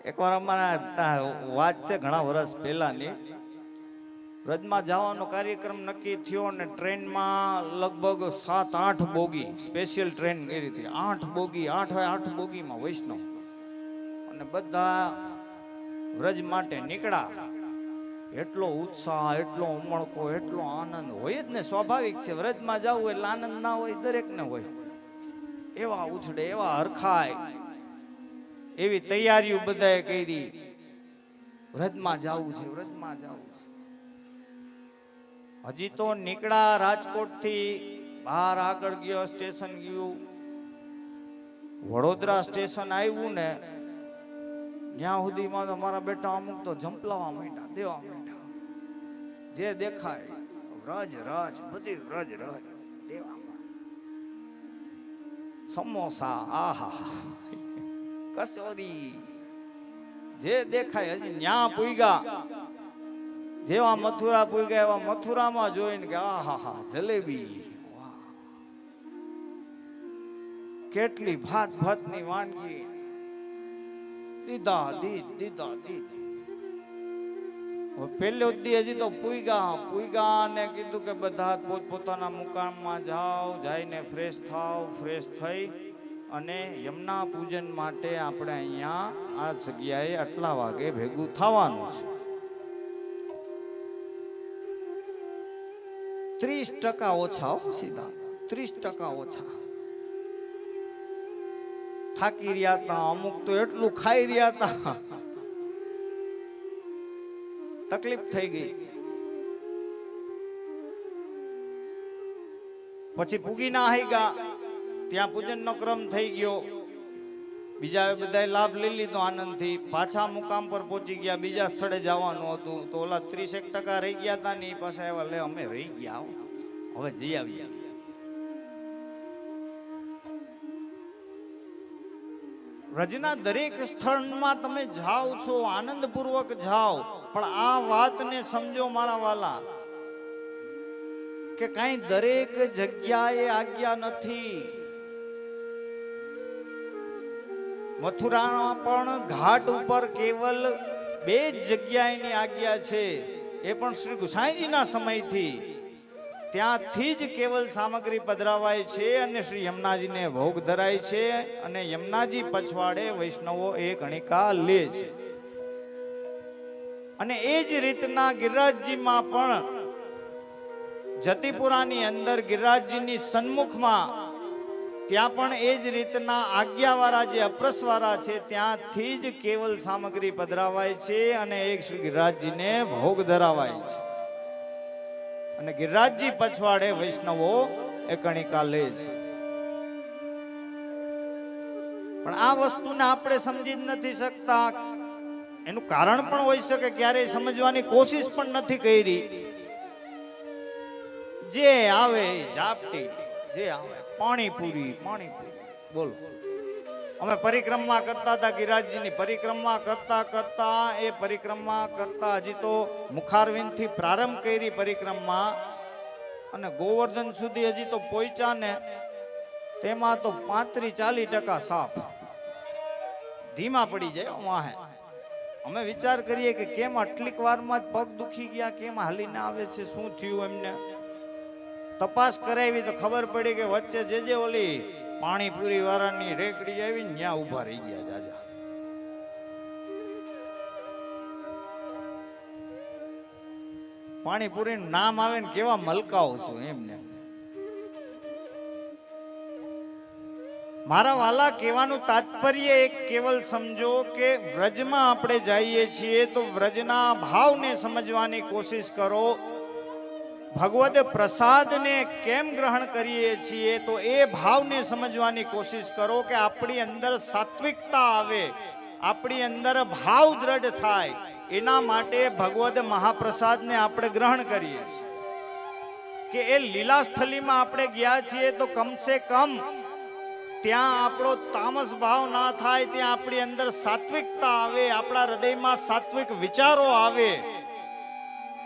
એકવાર અમારા વાત છે ઘણા વર્ષ પહેલાની, વ્રજમાં જવાનો કાર્યક્રમ નક્કી થયો અને ટ્રેનમાં લગભગ 7-8 બોગી સ્પેશિયલ ટ્રેન કરી હતી. 8 બોગી, 8 બોગીમાં વૈષ્ણવ અને બધા વ્રજ માટે નીકળ્યા. એટલો ઉત્સાહ, એટલો ઉમળકો, એટલો આનંદ હોય જ ને. સ્વાભાવિક છે, વ્રજમાં જવું એટલે આનંદ ના હોય, દરેકને હોય. એવા ઉછળે, એવા હરખાય, એવી તૈયારીઓ બધાએ કરી. વ્રજમાં જવું છે, વ્રજમાં જવું છે. હજી તો નીકળ્યા રાજકોટ થી બહાર, આગળ ગયો, સ્ટેશન ગયું, વડોદરા સ્ટેશન આવ્યું ને ત્યાં સુધીમાં તો મારા બેટા અમુક તો જંપલાવા માંડ્યા, દેવા માંડ્યા. જે દેખાય વ્રજ રજ, બધી વ્રજ રજ દેવામાં. સમોસા, આહા, કચોરી, જે દેખાય. હજી ન્યા પૂગ્યા, જેવા મથુરા પૂગ્યા એવા મથુરામાં જોઈને કે આહા, જલેબી, કેટલી ભાત ભાતની વાનગી, દીધા દીધા. પેલો દી હજી તો પૂગ્યા ને કીધું કે બધા પોતપોતાના મુકામમાં જાઓ, જઈને ફ્રેશ થાવ. ફ્રેશ થઈ અને યમુના પૂજન માટે આપણે અહીંયા આ જગ્યાએ આટલા વાગે ભેગું થવાનું છે. 30% ઓછા, સીધા 30% ઓછા. થાકી રહ્યા હતા, અમુક તો એટલું ખાઈ રહ્યા હતા, તકલીફ થઈ ગઈ. પછી પૂગી ના આવી ગયા, ત્યાં પૂજનનો ક્રમ થઈ ગયો. બીજા બધાએ લાભ લઈ લીધો આનંદથી. પાછા મુકામ પર પહોંચી ગયા, બીજા સ્થળે જવાનું હતું. તો ઓલા 30% રહી ગયા હતા ને એ પાછા એવા, લે અમે રહી ગયા, હવે જઈ આવ્યા. વ્રજના દરેક સ્થળમાં તમે જાઓ છો, આનંદપૂર્વક જાઓ, પણ આ વાતને સમજો મારા વાલા, કે કઈ દરેક જગ્યાએ આજ્ઞા નથી. મથુરામાં પણ ઘાટ ઉપર કેવલ 2 જ જગ્યાએની આજ્ઞા છે, એ પણ શ્રી ગુસાઈજીના સમયથી. ત્યાંથી જ કેવલ સામગ્રી પધરાવાય છે અને શ્રી યમુનાજીને ભોગ ધરાય છે. અને યમુનાજી પછવાડે વૈષ્ણવો એ ગણિકા લે છે. અને એ જ રીતના ગિરિરાજજીમાં પણ જતીપુરાની અંદર ગિરિરાજજીની સન્મુખમાં ત્યાં પણ એ જ રીતના આજ્ઞાવાળા જે અપ્રસવાળા છે ત્યાંથી જ કેવલ સામગ્રી પધરાવાય છે અને એક શ્રી ગિરિરાજજીને ભોગ ધરાવાય છે. અને ગિરિરાજજી પછવાડે વૈષ્ણવો એ કણિકા લે છે. પણ આ વસ્તુને આપણે સમજી જ નથી શકતા. એનું કારણ પણ હોઈ શકે, ક્યારેય સમજવાની કોશિશ પણ નથી કરી. જે આવે ઝાપટી, જે આવે પાણીપુરી. બોલો, અમે પરિક્રમા કરતા હતા, ગિરિરાજજીની પરિક્રમા કરતા એ પરિક્રમા કરતા હજી તો મુખારવિંદથી પ્રારંભ કરી પરિક્રમા અને ગોવર્ધન સુધી હજી તો પહોંચ્યા ને, તેમાં તો 35-40% સાફ ધીમા પડી જાય વાહે. અમે વિચાર કરીએ કે કેમ આટલીક વારમાં જ પગ દુખી ગયા, કેમ હાલીને આવે છે, શું થયું એમને. તપાસ કરાવી તો ખબર પડી કે વચ્ચે જે ઓલી પાણીપુરી વાળાની રેકડી આવી ને ત્યાં ઉભા રહી ગયા જાજા. પાણીપુરી નું નામ આવે ને કેવા મલકાઓ છું એમને. મારા વાલા, કહેવાનું તાત્પર્ય એક કેવલ સમજો કે વ્રજમાં આપણે જઈએ છીએ તો વ્રજના ભાવને સમજવાની કોશિશ કરો. ભગવદ પ્રસાદને કેમ ગ્રહણ કરીએ છીએ તો એ ભાવને સમજવાની કોશિશ કરો કે આપણી અંદર સાત્વિકતા આવે, આપણી અંદર ભાવ દ્રઢ થાય. એના માટે ભગવદ મહાપ્રસાદને આપણે ગ્રહણ કરીએ છીએ. કે એ લીલાસ્થલીમાં આપણે ગયા છીએ તો કમસે કમ ત્યાં આપણો તામસ ભાવ ના થાય, ત્યાં આપણી અંદર સાત્વિકતા આવે, આપણા હૃદયમાં સાત્વિક વિચારો આવે.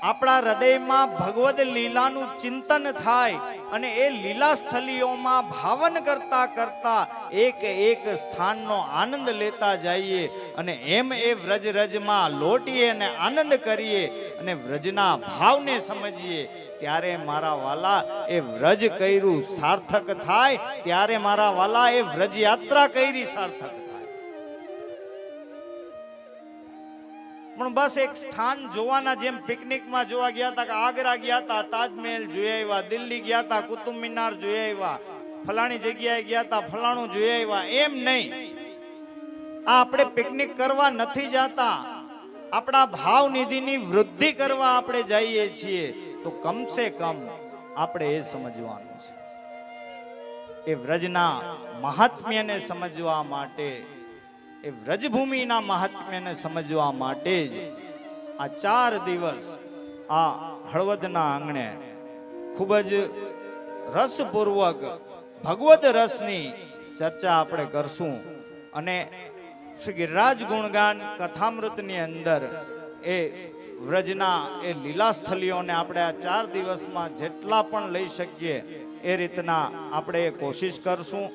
આપણા હૃદયમાં ભગવદ લીલાનું ચિંતન થાય અને એ લીલા સ્થલીઓમાં ભાવન કરતા કરતા એક એક સ્થાનનો આનંદ લેતા જઈએ અને એમ એ વ્રજ રજમાં લોટીએ અને આનંદ કરીએ અને વ્રજના ભાવને સમજીએ, ત્યારે મારા વાલા એ વ્રજ કર્યું સાર્થક થાય, ત્યારે મારા વાલા એ વ્રજ યાત્રા કરી સાર્થક થાય. પણ બસ એક સ્થાન જોવાના, જેમ પિકનિકમાં જોવા ગયા હતા કે આગ્રા ગયા હતા, તાજમહેલ જોઈ આવ્યા, દિલ્હી ગયા હતા, કુતુબ મિનાર જોઈ આવ્યા, ફલાણી જગ્યાએ ગયા હતા, ફલાણું જોઈ આવ્યા, એમ નહીં. આ આપણે પિકનિક કરવા નથી જતા, આપણા ભાવ નિધિની વૃદ્ધિ કરવા આપણે જઈએ છીએ. તો કમસે કમ આપણે એ સમજવાનું છે, એ વ્રજના મહાત્મ્યને સમજવા માટે, એ વ્રજભૂમિના મહાત્મ્યને સમજવા માટે જ આ 4 દિવસ આ હળવદના આંગણે ખૂબ જ રસપૂર્વક ભગવદ રસની ચર્ચા આપણે કરશું. અને શ્રી ગિરિરાજ ગુણગાન કથામૃતની અંદર એ વ્રજના એ લીલા સ્થળીઓને આપણે આ 4 દિવસમાં જેટલા પણ લઈ શકીએ એ રીતના આપણે કોશિશ કરશું.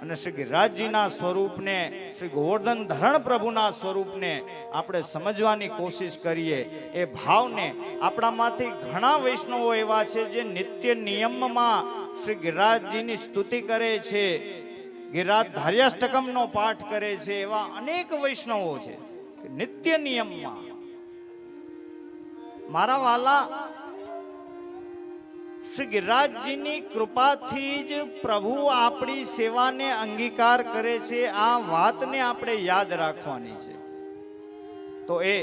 અને શ્રી ગિરિરાજજીના સ્વરૂપને, શ્રી ગોવર્ધન ધરણ પ્રભુના સ્વરૂપને આપણે સમજવાની કોશિશ કરીએ. એ ભાવને આપણામાંથી ઘણા વૈષ્ણવો એવા છે જે નિત્ય નિયમમાં શ્રી ગિરિરાજજીની સ્તુતિ કરે છે, ગિરિરાજ ધાર્યાષ્ટકમનો પાઠ કરે છે. એવા અનેક વૈષ્ણવો છે કે નિત્ય નિયમમાં. મારા વાલા, શ્રી ગિરિરાજજીની કૃપાથી જ પ્રભુ આપણી સેવાને અંગીકાર કરે છે. આ વાતને આપણે યાદ રાખવાની છે. તો એ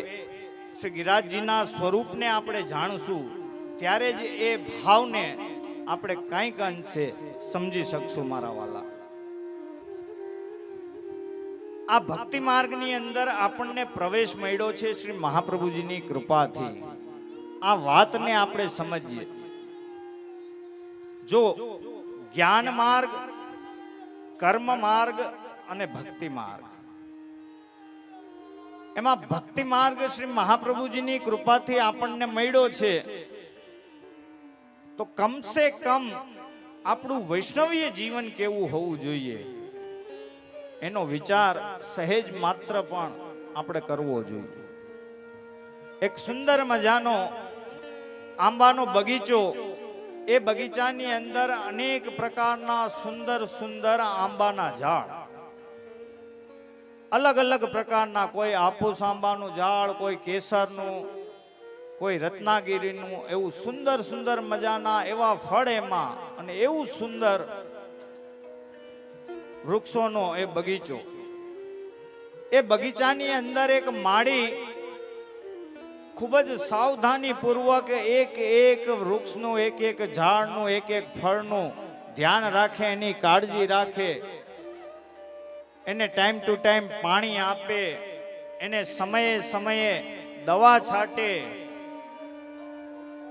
શ્રી ગિરિરાજજીના સ્વરૂપને આપણે જાણશું, ત્યારે જ એ ભાવને આપણે કંઈક અંશે સમજી શકશું. મારા વાલા, આ ભક્તિ માર્ગની અંદર આપણને પ્રવેશ મળ્યો છે શ્રી મહાપ્રભુજીની કૃપાથી. આ વાતને આપણે સમજીએ. જો જ્ઞાન માર્ગ, કર્મ માર્ગ અને ભક્તિ માર્ગ, એમાં ભક્તિ માર્ગ શ્રી મહાપ્રભુજીની કૃપાથી આપણને મળ્યો છે. તો કમસે કમ આપણું વૈષ્ણવીય જીવન કેવું હોવું જોઈએ એનો વિચાર સહેજ માત્ર પણ આપણે કરવો જોઈએ. એક સુંદર મજાનો આંબાનો બગીચો, એ બગીચાની અંદર અનેક પ્રકારના સુંદર સુંદર આંબાના ઝાડ, અલગ અલગ પ્રકારના, કોઈ આફૂસ આંબાનું ઝાડ, કોઈ કેસરનું, કોઈ રત્નાગીરીનું, એવું સુંદર સુંદર મજાના એવા ફળ એમાં, અને એવું સુંદર વૃક્ષોનો એ બગીચો. એ બગીચાની અંદર એક માળી ખૂબ જ સાવધાની પૂર્વક એક એક વૃક્ષનું, એક એક ઝાડનું, એક એક ફળનું ધ્યાન રાખે, એની કાળજી રાખે, એને ટાઈમ ટુ ટાઈમ પાણી આપે, એને સમયે સમયે દવા છાંટે,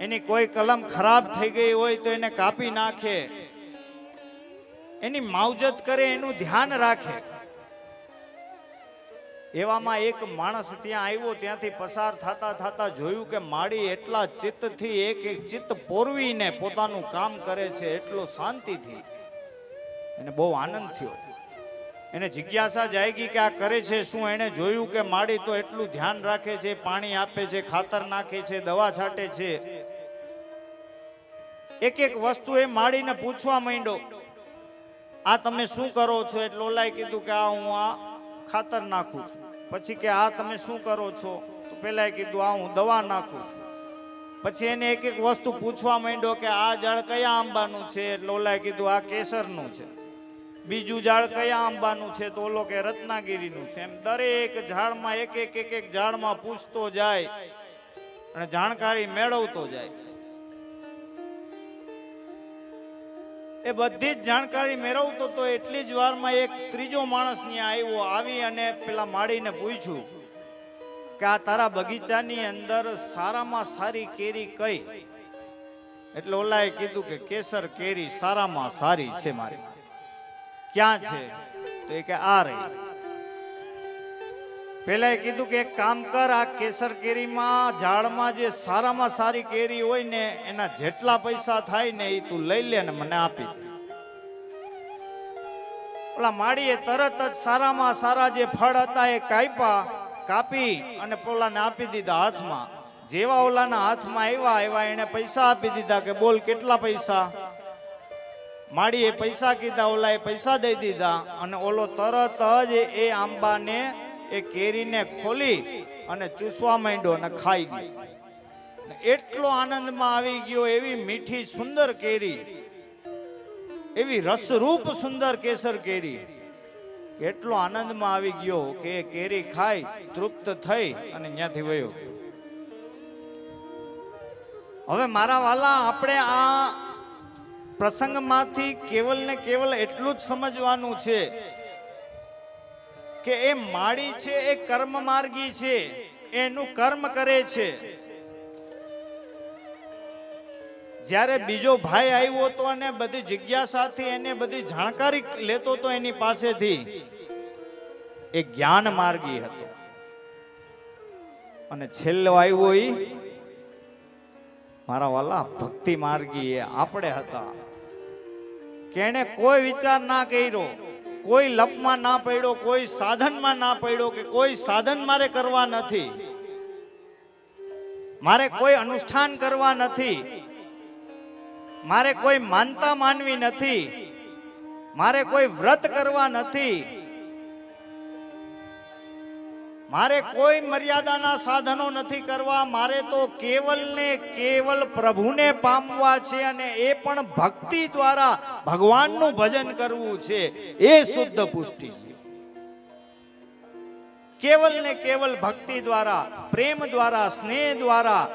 એની કોઈ કલમ ખરાબ થઈ ગઈ હોય તો એને કાપી નાખે, એની માવજત કરે, એનું ધ્યાન રાખે. એવામાં એક માણસ ત્યાં આવ્યો, ત્યાંથી પસાર થતા થતા જોયું કે માળી એટલા ચિત્તથી, એક એક ચિત્ત પોરવીને પોતાનું કામ કરે છે, એટલો શાંતિથી. એને બહુ આનંદ થયો. એને જિજ્ઞાસા જાગી કે આ કરે છે શું. એને જોયું કે માળી તો એટલું ધ્યાન રાખે છે, પાણી આપે છે, ખાતર નાખે છે, દવા છાંટે છે. એક એક વસ્તુ એ માળીને પૂછવા માંડ્યો, આ તમે શું કરો છો? એટલે ઓલાએ કીધું કે આ હું આ ખાતર નાખું છું. પછી કે આ તમે શું કરો છો? તો પેલા કીધું આ હું દવા નાખું છું. પછી એને એક એક વસ્તુ પૂછવા માંડ્યો કે આ ઝાડ કયા આંબાનું છે? એટલે ઓલાએ કીધું આ કેસરનું છે. બીજું ઝાડ કયા આંબાનું છે? તો ઓલો કે રત્નાગીરીનું છે. એમ દરેક ઝાડમાં એક એક એક એક ઝાડમાં પૂછતો જાય અને જાણકારી મેળવતો જાય. એ બધી જ જાણકારી મેળવતો તો એટલી જ વારમાં એક ત્રીજો માણસ ત્યાં આવ્યો. આવી અને પેલા માળીને પૂછ્યું કે આ તારા બગીચાની અંદર સારામાં સારી કેરી કઈ? એટલે ઓલાએ કીધું કે કેસર કેરી સારામાં સારી છે મારી. ક્યાં છે? તો એ કે આ રહી. પેલા કીધું કે એક કામ કર, આ કેસર કેરીમાં ઝાડમાં જે સારામાં સારી કેરી હોય ને એના જેટલા પૈસા થાય ને એ તું લઈ લે ને મને આપી દે. ઓલા માળીએ તરત જ સારામાં સારા જે ફળ હતા એ કાપી અને પોલાને આપી દીધા હાથમાં. જેવા ઓલાના હાથમાં આવ્યા એવા એને પૈસા આપી દીધા કે બોલ કેટલા પૈસા. માળીએ પૈસા કીધા, ઓલાએ પૈસા દઈ દીધા અને ઓલો તરત જ એ આંબાને એ કેરીને ખોલી અને ચૂસવા માંડ્યો અને ખાઈ ગયો. એટલો આનંદમાં આવી ગયો, એવી મીઠી સુંદર કેરી, એવી રસરૂપ સુંદર કેસર કેરી, એટલો આનંદમાં આવી ગયો કે કેરી ખાઈ તૃપ્ત થઈ અને ત્યાંથી વયો. હવે મારા વાલા, આપણે આ પ્રસંગમાંથી કેવલ ને કેવલ એટલું જ સમજવાનું છે કે એ માળી છે એ કર્મ માર્ગી છે, એનું કર્મ કરે છે. જ્યારે બીજો ભાઈ આવ્યો હતો અને બધી જિજ્ઞાસાથી એને બધી જાણકારી લેતો હતો એની પાસેથી, એ જ્ઞાન માર્ગી હતો. અને છેલ્લો આવ્યો એ મારા વાલા ભક્તિ માર્ગી એ આપણે હતા. કે એને કોઈ વિચાર ના કર્યો, કોઈ લપમાં ના પડ્યો, કોઈ સાધનમાં ના પડ્યો કે કોઈ સાધન મારે કરવા નથી, મારે કોઈ અનુષ્ઠાન કરવા નથી, મારે કોઈ માનતા માનવી નથી, મારે કોઈ વ્રત કરવા નથી, મારે કોઈ મર્યાદાના સાધનો નથી કરવા, મારે તો કેવલ ને કેવલ પ્રભુને પામવા છે અને એ પણ ભક્તિ દ્વારા ભગવાનનું ભજન કરવું છે. એ શુદ્ધ પુષ્ટિ. કેવલ ને કેવલ ભક્તિ દ્વારા, પ્રેમ દ્વારા, સ્નેહ દ્વારા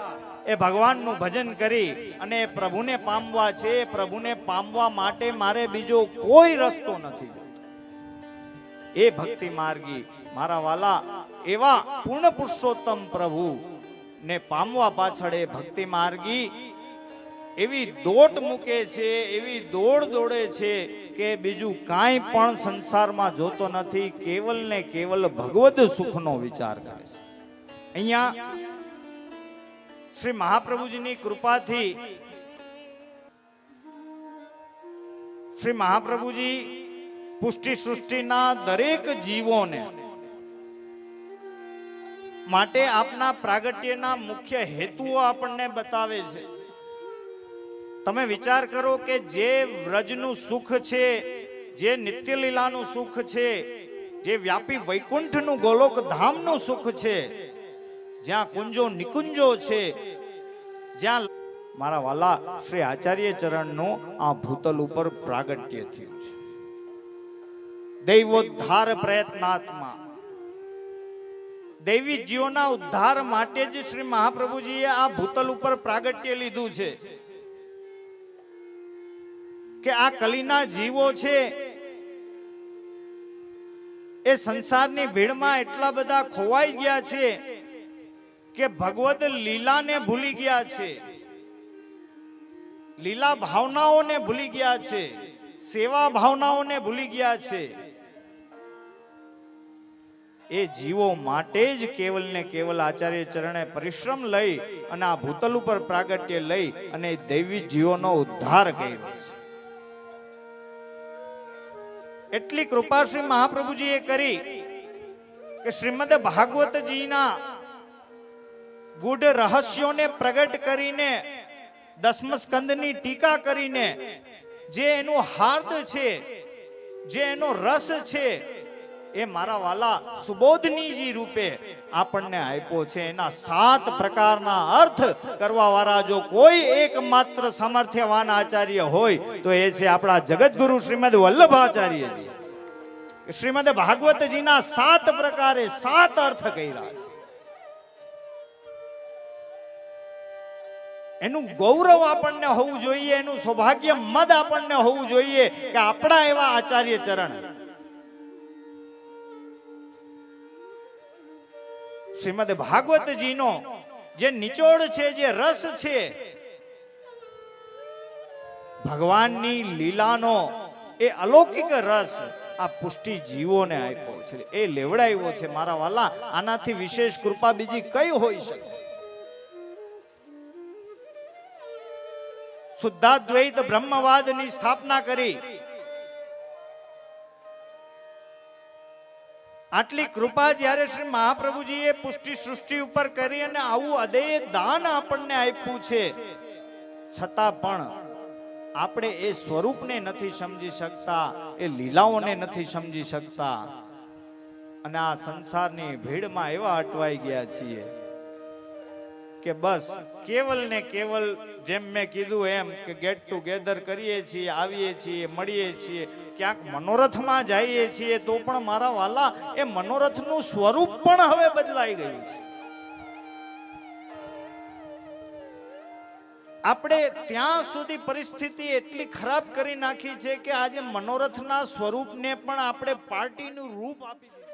એ ભગવાનનું ભજન કરી અને પ્રભુને પામવા છે. પ્રભુને પામવા માટે મારે બીજો કોઈ રસ્તો નથી. એ ભક્તિ માર્ગી મારા વાલા, એવા પૂર્ણ પુરુષોત્તમ પ્રભુ ને પામવા પાછળ એ ભક્તિ માર્ગી એવી દોટ મૂકે છે, એવી દોડ દોડે છે કે બીજું કાંઈ પણ સંસારમાં જોતો નથી, કેવલ ને કેવલ ભગવદ સુખનો વિચાર કરે છે. અહીંયા શ્રી મહાપ્રભુજીની કૃપાથી શ્રી મહાપ્રભુજી પુષ્ટિ સૃષ્ટિના દરેક જીવોને માટે આપના પ્રાગટ્યના મુખ્ય હેતુઓ આપણને બતાવે છે. તમે વિચાર કરો કે જે વ્રજનું સુખ છે, જે નિત્ય લીલાનું સુખ છે, જે વ્યાપી વૈકુંઠનું ગોલોક ધામનું સુખ છે, જ્યાં કુંજો નિકુંજો છે, જ્યાં મારા વાલા શ્રી આચાર્ય ચરણનું આ ભૂતલ ઉપર પ્રાગટ્ય થયું છે. દૈવોદ્ધાર પ્રયત્નાત્મા, દૈવી જીવોના ઉદ્ધાર માટે જ શ્રી મહાપ્રભુજીએ આ ભૂતલ ઉપર પ્રાગટ્ય લીધું છે. કે આ કલીના જીવો છે એ સંસારની ભીડમાં એટલા બધા ખોવાઈ ગયા છે કે ભગવદ લીલાને ભૂલી ગયા છે, લીલા ભાવનાઓને ભૂલી ગયા છે, સેવા ભાવનાઓને ભૂલી ગયા છે. એ જીવો માટે જ કેવલ ને કેવલ આચાર્ય ચરણે પરિશ્રમ લઈ અને આ ભૂતલ ઉપર પ્રાગટ્ય લઈ અને દૈવી જીવોનો ઉદ્ધાર કર્યો છે. એટલી કૃપા શ્રી મહાપ્રભુજીએ કરી કે શ્રીમદ ભાગવતજીના ગૂઢ રહસ્યોને પ્રગટ કરીને, દસમ સ્કંદની ટીકા કરીને, જે એનું હાર્દ છે, જે એનો રસ છે, એ મારા વાલા સુબોધનીજી રૂપે આપણને આપ્યો છે. એના 7 પ્રકારના અર્થ કરવા વાળા જો કોઈ એકમાત્ર સામર્થ્યવાન આચાર્ય હોય તો એ છે આપણા જગતગુરુ શ્રીમદ વલ્લભાચાર્યજી. શ્રીમદ ભાગવતજીના 7 પ્રકારે 7 અર્થ કર્યા છે. એનું ગૌરવ આપણને હોવું જોઈએ, એનું સૌભાગ્ય મદ આપણને હોવું જોઈએ કે આપણા એવા આચાર્ય ચરણ શ્રીમદ ભાગવતજીનો જે નિચોડ છે, જે રસ છે, ભગવાનની લીલાનો એ અલૌકિક રસ આ પુષ્ટિ જીવોને આપ્યો છે, એ લેવડાવ્યો છે મારા વાલા. આનાથી વિશેષ કૃપા બીજી કઈ હોઈ શકે? શુદ્ધાદ્વૈત બ્રહ્મવાદની સ્થાપના કરી. આટલી કૃપા જ્યારે શ્રી મહાપ્રભુજીએ પુષ્ટિ સૃષ્ટિ ઉપર કરી અને આવું અદેય દાન આપણને આપ્યું છે, છતાં પણ આપણે એ સ્વરૂપને નથી સમજી શકતા, એ લીલાઓને નથી સમજી શકતા અને આ સંસારની ભીડમાં એવા અટવાઈ ગયા છીએ કે બસ કેવલ ને કેવલ જેમ મેં કીધું એમ કે ગેટ ટુગેધર કરીએ છીએ, આવીએ છીએ, મળીએ છીએ, ક્યાંક મનોરથમાં જઈએ છીએ, તો પણ મારા વાલા એ મનોરથનું સ્વરૂપ પણ હવે બદલાઈ ગયું છે. આપણે ત્યાં સુધી પરિસ્થિતિ એટલી ખરાબ કરી નાખી છે કે આજે મનોરથના સ્વરૂપને પણ આપણે પાર્ટીનું રૂપ આપી દીધું.